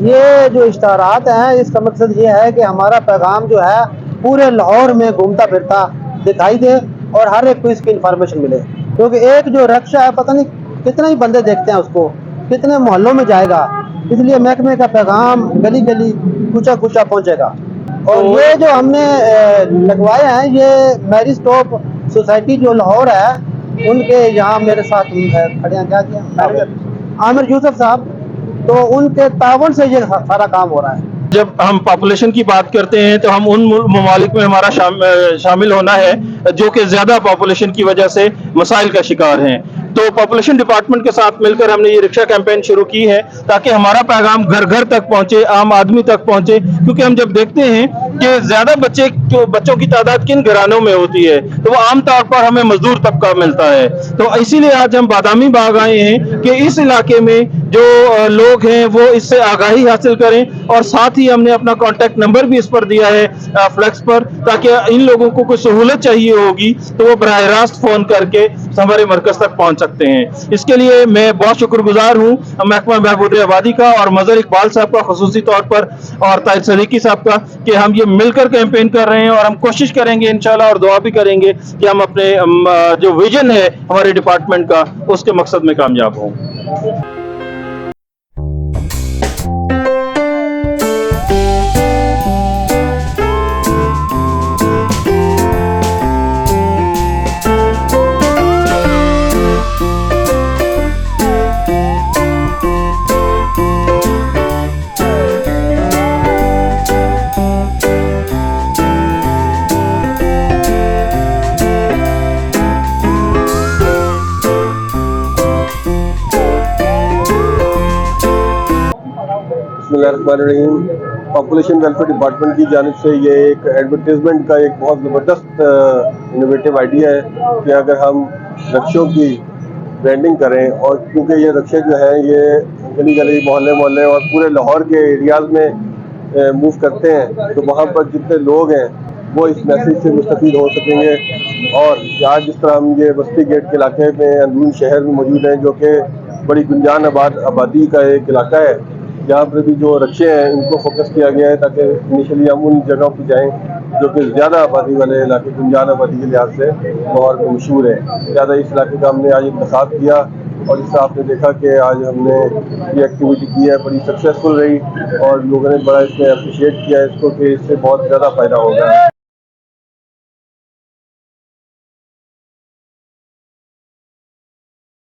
یہ جو اشتہارات ہیں اس کا مقصد یہ ہے کہ ہمارا پیغام جو ہے پورے لاہور میں گھومتا پھرتا دکھائی دے اور ہر ایک کو اس کی انفارمیشن ملے، کیونکہ ایک جو رکشہ ہے پتہ نہیں کتنے ہی بندے دیکھتے ہیں اس کو، کتنے محلوں میں جائے گا، اس لیے محکمے کا پیغام گلی گلی کوچا کوچا پہنچے گا۔ اور تو یہ جو ہم نے لگوائے ہیں یہ میری اسٹاپ سوسائٹی جو لاہور ہے ان کے یہاں میرے ساتھ کھڑے ہیں کیا عامر یوسف صاحب، تو ان کے تعاون سے یہ سارا کام ہو رہا ہے۔ جب ہم پاپولیشن کی بات کرتے ہیں تو ہم ان ممالک میں ہمارا شامل ہونا ہے جو کہ زیادہ پاپولیشن کی وجہ سے مسائل کا شکار ہیں۔ تو پاپولیشن ڈپارٹمنٹ کے ساتھ مل کر ہم نے یہ رکشہ کیمپین شروع کی ہے تاکہ ہمارا پیغام گھر گھر تک پہنچے، عام آدمی تک پہنچے، کیونکہ ہم جب دیکھتے ہیں کہ زیادہ بچوں کی تعداد کن گھرانوں میں ہوتی ہے تو وہ عام طور پر ہمیں مزدور طبقہ ملتا ہے۔ تو اسی لیے آج ہم بادامی باغ آئے ہیں کہ اس علاقے میں جو لوگ ہیں وہ اس سے آگاہی حاصل کریں، اور ساتھ ہی ہم نے اپنا کانٹیکٹ نمبر بھی اس پر دیا ہے فلیکس پر، تاکہ ان لوگوں کو کوئی سہولت چاہیے ہوگی تو وہ براہ راست فون کر کے ہمارے مرکز تک پہنچ سکتے ہیں۔ اس کے لیے میں بہت شکر گزار ہوں محکمہ بہبود آبادی کا اور مظہر اقبال صاحب کا خصوصی طور پر، اور طاہر صدیقی صاحب کا، کہ ہم یہ مل کر کیمپین کر رہے ہیں، اور ہم کوشش کریں گے انشاءاللہ اور دعا بھی کریں گے کہ ہم اپنے جو ویژن ہے ہمارے ڈپارٹمنٹ کا اس کے مقصد میں کامیاب ہوں۔ بسم اللہ الرحمن الرحیم۔ پاپولیشن ویلفیئر ڈپارٹمنٹ کی جانب سے یہ ایک ایڈورٹیزمنٹ کا ایک بہت زبردست انوویٹو آئیڈیا ہے کہ اگر ہم رکشوں کی برانڈنگ کریں، اور کیونکہ یہ رکشے جو ہیں یہ گلی گلی محلے محلے اور پورے لاہور کے ایریاز میں موو کرتے ہیں، تو وہاں پر جتنے لوگ ہیں وہ اس میسیج سے مستفید ہو سکیں گے۔ اور آج جس طرح ہم یہ بستی گیٹ کے علاقے میں اندرون شہر میں موجود ہیں جو کہ بڑی گنجان آبادی کا ایک علاقہ ہے، جہاں پر بھی جو رکشے ہیں ان کو فوکس کیا گیا ہے تاکہ انیشلی ہم ان جگہوں پہ جائیں جو کہ زیادہ آبادی والے علاقے، گنجان آبادی کے لحاظ سے لاہور میں مشہور ہے۔ زیادہ اس علاقے کا ہم نے آج انتخاب کیا، اور اس سے آپ نے دیکھا کہ آج ہم نے یہ ایکٹیویٹی کی ہے، بڑی سکسیزفل رہی، اور لوگوں نے بڑا اس میں اپریشیٹ کیا ہے اس کو کہ اس سے بہت زیادہ فائدہ ہوگا۔